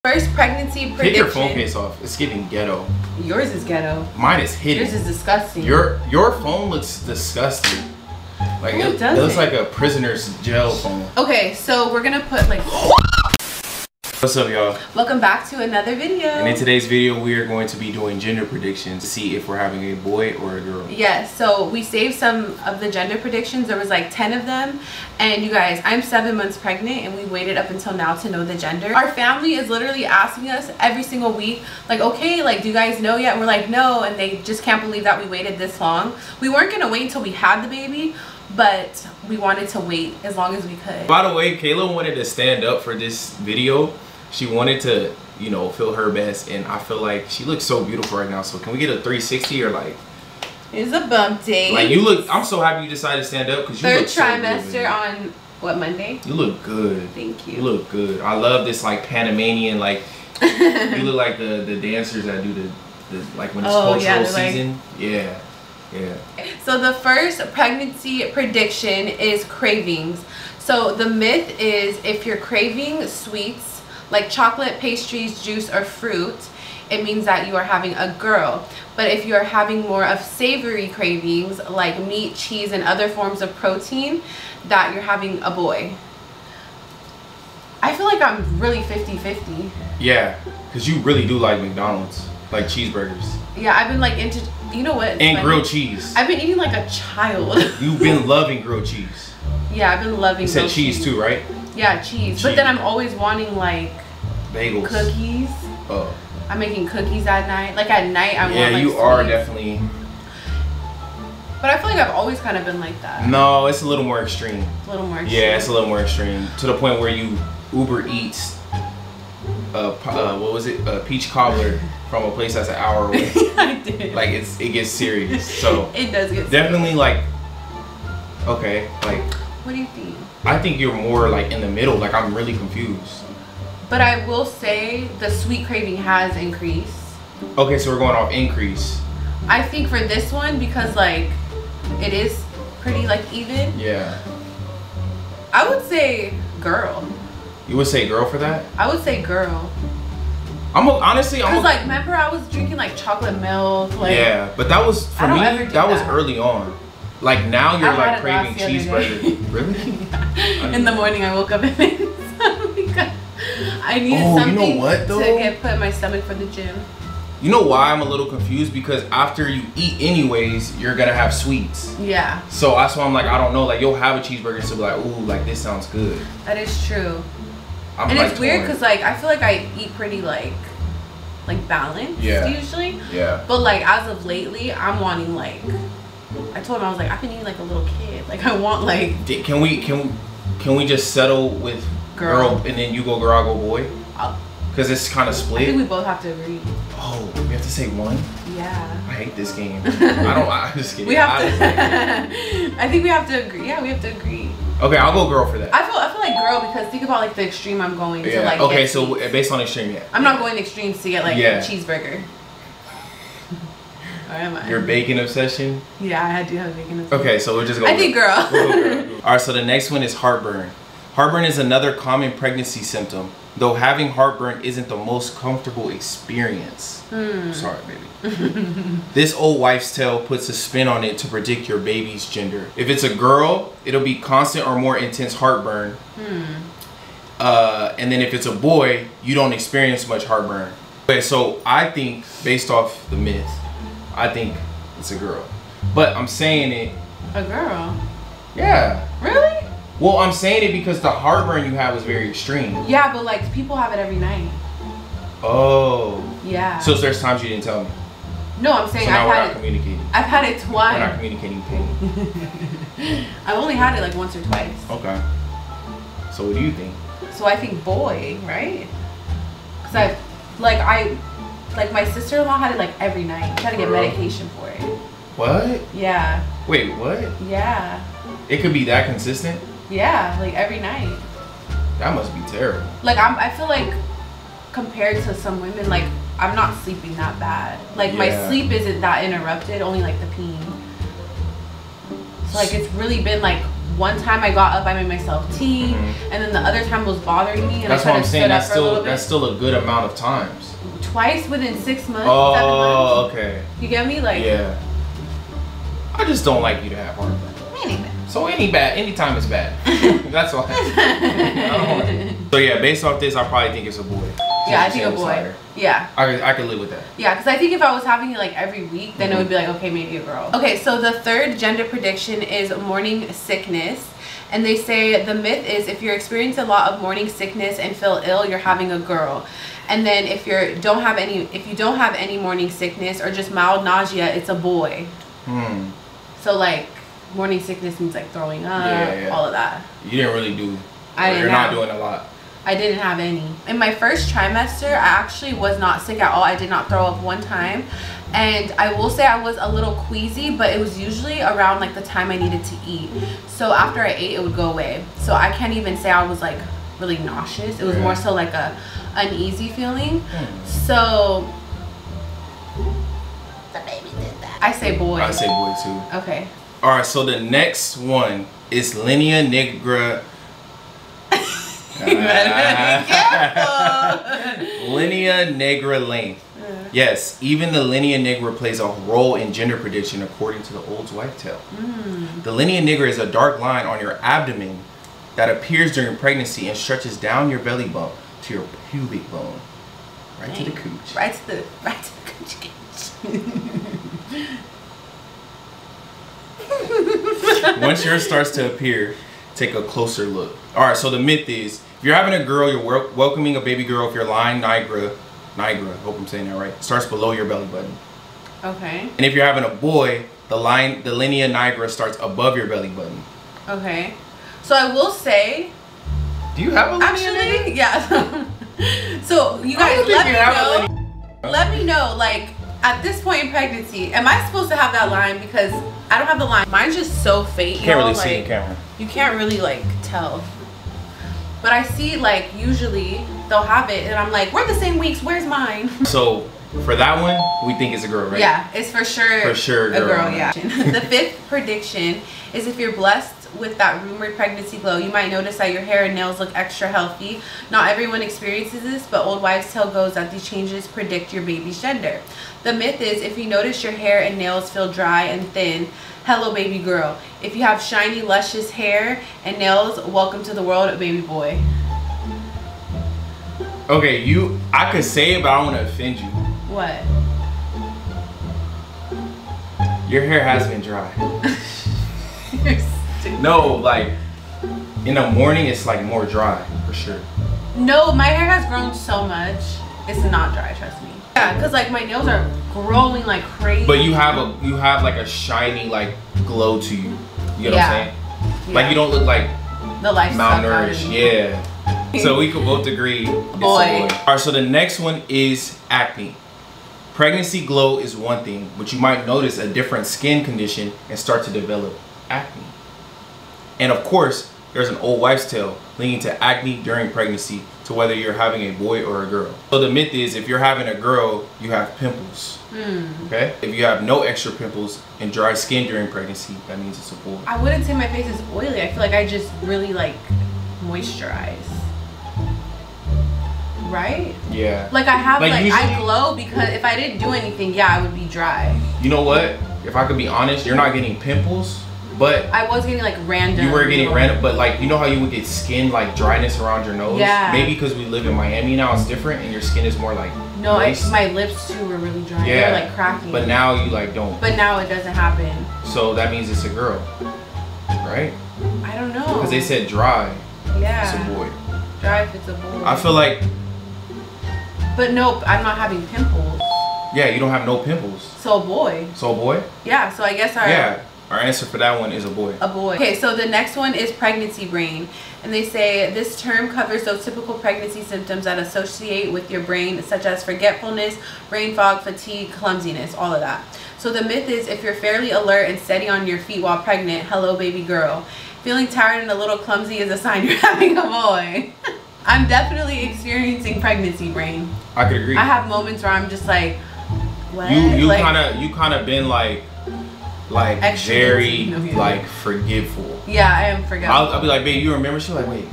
First pregnancy prediction. Take your phone case off. It's getting ghetto. Yours is ghetto. Mine is hidden. Yours is disgusting. Your phone looks disgusting. Like it looks like a prisoner's jail phone. Okay, so we're gonna put like. What's up, y'all? Welcome back to another video. And in today's video, we are going to be doing gender predictions to see if we're having a boy or a girl. Yes, so we saved some of the gender predictions. There was like 10 of them. And you guys, I'm 7 months pregnant and we waited up until now to know the gender. Our family is literally asking us every single week, like, okay, like, do you guys know yet? And we're like, no, and they just can't believe that we waited this long. We weren't gonna wait until we had the baby, but we wanted to wait as long as we could. By the way, Kayla wanted to stand up for this video. She wanted to, you know, feel her best, and I feel like she looks so beautiful right now. So can we get a 360 or like? It's a bump date. Like you look, I'm so happy you decided to stand up because you look so good. Third trimester on what, Monday? You look good. Thank you. You look good. I love this like Panamanian, like you look like the dancers that do the like when it's cultural season. Like... Yeah. Yeah. So the first pregnancy prediction is cravings. So the myth is if you're craving sweets like chocolate, pastries, juice, or fruit, it means that you are having a girl. But if you're having more of savory cravings like meat, cheese, and other forms of protein, that you're having a boy. I feel like I'm really 50-50. Yeah, because you really do like McDonald's, like cheeseburgers. Yeah, I've been like into, you know what? And grilled cheese. I've been eating like a child. You've been loving grilled cheese. Yeah, I've been loving. You said cheese too, right? Yeah, cheese. But then I'm always wanting like bagels, cookies. Oh. I'm making cookies at night. Like at night, I want like. Yeah, you are definitely. But I feel like I've always kind of been like that. No, it's a little more extreme. A little more extreme. Yeah, it's a little more extreme to the point where you Uber Eats. What was it? A peach cobbler from a place that's an hour away. I did. Like it gets serious. So it does get definitely serious. Like. Okay, like. What do you think? I think you're more like in the middle. Like I'm really confused. But I will say the sweet craving has increased. Okay, so we're going off increase. I think for this one, because like it is pretty like even. Yeah. I would say girl. You would say girl for that? I would say girl. Honestly, because like remember I was drinking like chocolate milk. Like, yeah, but that was for me. That was early on. Like now you're like craving cheeseburger. Really? Yeah. In the morning I woke up and made something. I needed something you know what, though? to get put in my stomach for the gym. You know why I'm a little confused? Because after you eat anyways, you're gonna have sweets. Yeah. So that's why I'm like, I don't know. Like you'll have a cheeseburger and still be like, ooh, like this sounds good. That is true. And like, it's weird because like I feel like I eat pretty like balanced usually. Yeah. But like as of lately, I'm wanting like. I told him, I was like, I've been eating like a little kid. Like I want like. Can we just settle with girl and then you go girl, I go boy? Because it's kind of split. I think we both have to agree. Oh, we have to say one? Yeah. I hate this game. I'm just kidding. We have to. I think we have to agree. Yeah, we have to agree. Okay, I'll go girl for that. I feel like girl because think about like the extreme I'm going to like. Okay, so based on extreme, yeah. I'm not going extremes to get like a cheeseburger. Or am I? Your bacon obsession? Yeah, I do have bacon obsession. Okay, so we'll just go. I think girl. We'll go girl. All right, so the next one is heartburn. Heartburn is another common pregnancy symptom, though having heartburn isn't the most comfortable experience. Sorry, baby. This old wives' tale puts a spin on it to predict your baby's gender. If it's a girl, it'll be constant or more intense heartburn. And then if it's a boy, you don't experience much heartburn. Okay, so I think, based off the myth, I think it's a girl. But I'm saying it. A girl? Yeah. Really? Well, I'm saying it because the heartburn you have is very extreme. Yeah, but like people have it every night. Oh. Yeah. So there's times you didn't tell me. No, I'm saying so now we're not communicating. I've had it twice. We're not communicating pain. I've only had it like once or twice. Okay. So what do you think? So I think boy, right? Because like my sister-in-law had it like every night. She had to get medication for it. What? Yeah. Wait, what? Yeah. It could be that consistent? Yeah, like every night. That must be terrible. Like I feel like compared to some women, like I'm not sleeping that bad. Like my sleep isn't that interrupted, only like the peeing. So like it's really been like one time I got up, I made myself tea, and then the other time was bothering me, and that's I what I'm saying. That's still a good amount of times. Twice within 6 months. Oh, 7 months. okay. You get me? Like, yeah. I just don't like you to have heartburn. So anytime is bad. That's why. So yeah, based off this, I probably think it's a boy. Yeah, I think a boy. Yeah. I could live with that. Yeah, because I think if I was having it like every week, then it would be like, okay, maybe a girl. Okay, so the third gender prediction is morning sickness. And they say the myth is if you're experiencing a lot of morning sickness and feel ill, you're having a girl. And then if you don't have any morning sickness or just mild nausea, it's a boy. So like morning sickness means like throwing up, all of that. You didn't really do. You're not doing a lot. I didn't have any. In my first trimester, I actually was not sick at all. I did not throw up one time. And I will say I was a little queasy, but it was usually around like the time I needed to eat. So after I ate, it would go away. So I can't even say I was like really nauseous. It was more so like a uneasy feeling. So the baby did that. I say boy. I say boy too. Okay. All right, so the next one is Linea Nigra. Linea Nigra length. Yes, even the Linea Nigra plays a role in gender prediction according to the Old Wives' Tale. The Linea Nigra is a dark line on your abdomen that appears during pregnancy and stretches down your belly bump to your pubic bone. Right to the cooch. Right to the cooch. Once yours starts to appear, take a closer look. Alright, so the myth is, if you're having a girl, you're welcoming a baby girl if your line Nigra, I hope I'm saying that right, starts below your belly button. Okay. And if you're having a boy, the Linea Nigra starts above your belly button. Okay. So I will say... Do you have a Linea Nigra? Yeah. So you guys, let me know, like, at this point in pregnancy, am I supposed to have that line? Because I don't have the line. Mine's just so fake. You can't really see in camera. You can't really like tell. But I see like usually they'll have it and I'm like, we're the same weeks, where's mine? So for that one, we think it's a girl, right? Yeah, it's for sure a girl, yeah. The fifth prediction is if you're blessed with that rumored pregnancy glow, you might notice that your hair and nails look extra healthy. Not everyone experiences this, but Old Wives' Tale goes that these changes predict your baby's gender. The myth is if you notice your hair and nails feel dry and thin, hello baby girl. If you have shiny luscious hair and nails, welcome to the world, baby boy. Okay, I could say it, but I don't want to offend you. What? Your hair has been dry. No, like in the morning it's like more dry for sure. No, my hair has grown so much. It's not dry, trust me. Yeah, because like my nails are growing like crazy. But you have like a shiny like glow to you. You know what I'm saying? Yeah. Like you don't look like the life malnourished. Yeah. So we could both agree it's a boy. Alright, so the next one is acne. Pregnancy glow is one thing, but you might notice a different skin condition and start to develop acne. And of course, there's an Old Wives' Tale linking to acne during pregnancy to whether you're having a boy or a girl. So the myth is if you're having a girl, you have pimples. Okay? If you have no extra pimples and dry skin during pregnancy, that means it's a boy. I wouldn't say my face is oily. I feel like I just really like moisturize. Right? Yeah. Like I have like usually, I glow because if I didn't do anything, yeah, I would be dry. You know what? If I could be honest, you're not getting pimples. But I was getting like random. You were getting random, but like you know how you would get skin like dryness around your nose? Yeah. Maybe because we live in Miami now, it's different, and your skin is more like no. My lips too were really dry. Yeah. They were like cracking. But now you like don't. But now it doesn't happen. So that means it's a girl, right? I don't know. Because they said dry. Yeah. It's a boy. Dry if it's a boy. I feel like. But nope, I'm not having pimples. Yeah, you don't have no pimples. So a boy. So a boy? Yeah. So I guess our answer for that one is a boy. A boy. Okay, so the next one is pregnancy brain. And they say this term covers those typical pregnancy symptoms that associate with your brain, such as forgetfulness, brain fog, fatigue, clumsiness, all of that. So the myth is if you're fairly alert and steady on your feet while pregnant, hello baby girl. Feeling tired and a little clumsy is a sign you're having a boy. I'm definitely experiencing pregnancy brain. I could agree. I have moments where I'm just like, what? You kind of been like like Extra very busy. No, yeah. like forgetful. Yeah, I am forgetful. I'll be like, babe, you remember? She's like, wait.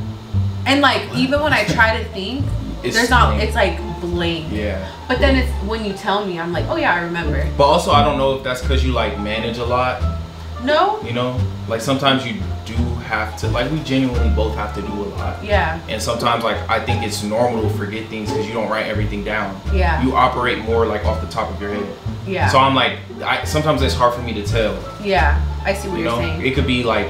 And like even when I try to think, It's not. blank. It's like blank. Yeah. But then it's when you tell me, I'm like, oh yeah, I remember. But also, I don't know if that's because you like manage a lot. No. You know, like sometimes you do have to, like we genuinely both have to do a lot. Yeah. And sometimes like I think it's normal to forget things because you don't write everything down. Yeah. You operate more like off the top of your head. Yeah. So I'm like, sometimes it's hard for me to tell. Yeah. I see what You you're know, saying. it could be like.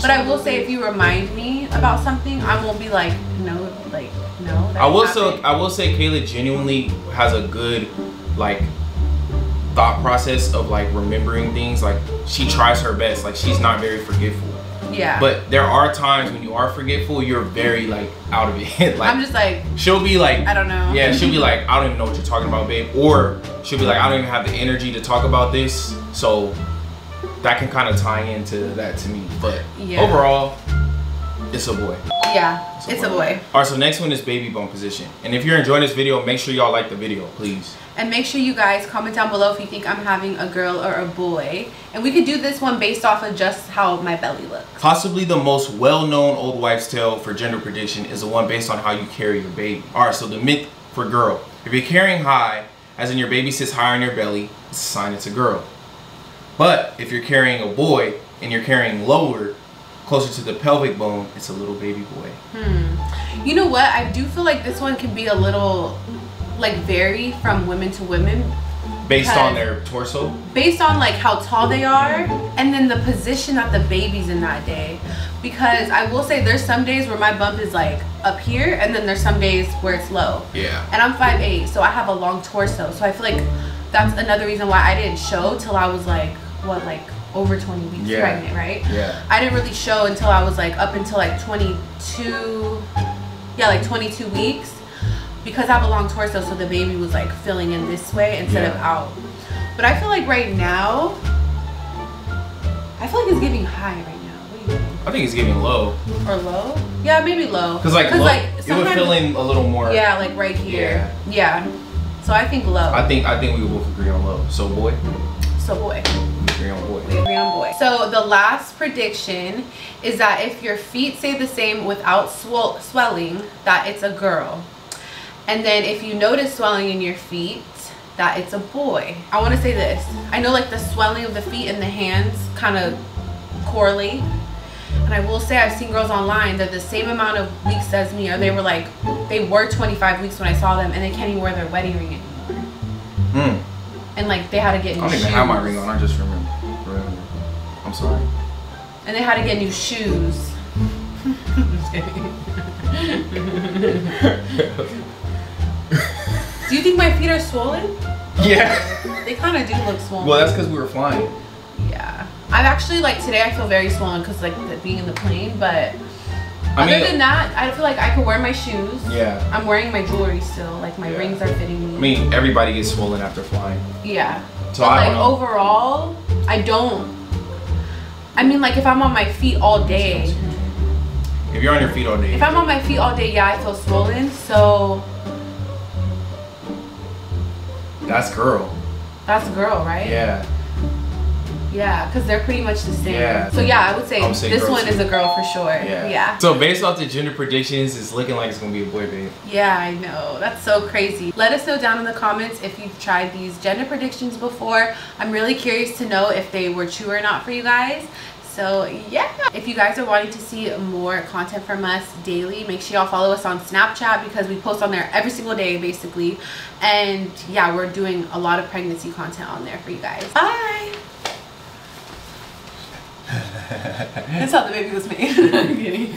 But I will say, if you remind me about something, I won't be like, no, like no. That I will happened. say Kayla genuinely has a good like thought process of like remembering things. Like she tries her best. Like she's not very forgetful. Yeah. But there are times when you are forgetful, you're very like out of it. Like I'm just like, she'll be like, I don't know. Yeah, she'll be like, I don't even know what you're talking about, babe. Or she'll be like, I don't even have the energy to talk about this. So that can kind of tie into that to me. But Yeah. overall, it's a boy. Yeah, it's a boy. All right, so next one is baby bump position. And if you're enjoying this video, make sure y'all like the video, please. And make sure you guys comment down below if you think I'm having a girl or a boy. And we could do this one based off of just how my belly looks. Possibly the most well-known old wives' tale for gender prediction is the one based on how you carry your baby. All right, so the myth for girl. If you're carrying high, as in your baby sits high on your belly, it's a sign it's a girl. But if you're carrying a boy and you're carrying lower, closer to the pelvic bone, it's a little baby boy. You know what? I do feel like this one can be a little, like, vary from women to women. Based on their torso? Based on, like, how tall they are and then the position that the baby's in that day. Because I will say there's some days where my bump is, like, up here and then there's some days where it's low. Yeah. And I'm 5'8", so I have a long torso. So I feel like that's another reason why I didn't show till I was, like, what, like, over 20 weeks pregnant, right? Yeah. I didn't really show until I was like up until like 22, yeah, like 22 weeks, because I have a long torso, so the baby was like filling in this way instead of out. But I feel like right now, I feel like it's giving high right now. What do you think? I think it's getting low. Or low? Yeah, maybe low. Cause like, low, it would sometimes- fill in a little more. Yeah, like right here. Yeah. So I think low. I think we would both agree on low. So boy. So boy. We agree on boy. We agree on boy. So the last prediction is that if your feet stay the same without swelling, that it's a girl. And then if you notice swelling in your feet, that it's a boy. I want to say this. I know like the swelling of the feet and the hands kind of correlate. And I will say I've seen girls online that the same amount of weeks as me, or they were 25 weeks when I saw them, and they can't even wear their wedding ring anymore. And like they had to get new shoes. I don't even have my ring on. I just remember. I'm sorry. And they had to get new shoes. Just kidding. Do you think my feet are swollen? Yeah. They kind of do look swollen. Well, that's because we were flying. Yeah. I've actually, like, today I feel very swollen because, like, being in the plane, but other than that, I feel like I could wear my shoes. Yeah. I'm wearing my jewelry still. Like, my rings are fitting me. I mean, everybody gets swollen after flying. Yeah. So but, I like, overall, I don't. I mean, like, if I'm on my feet all day. If you're on your feet all day. If I'm on my feet all day, yeah, I feel swollen. So. That's girl. That's girl, right? Yeah. Yeah, because they're pretty much the same. Yeah. So yeah, I would say this one is a girl for sure. Yeah. So based off the gender predictions, it's looking like it's gonna be a boy, babe. Yeah, I know. That's so crazy. Let us know down in the comments if you've tried these gender predictions before. I'm really curious to know if they were true or not for you guys. So yeah, if you guys are wanting to see more content from us daily, make sure y'all follow us on Snapchat because we post on there every single day basically. And yeah, we're doing a lot of pregnancy content on there for you guys. Bye. That's how the baby was made. I'm kidding.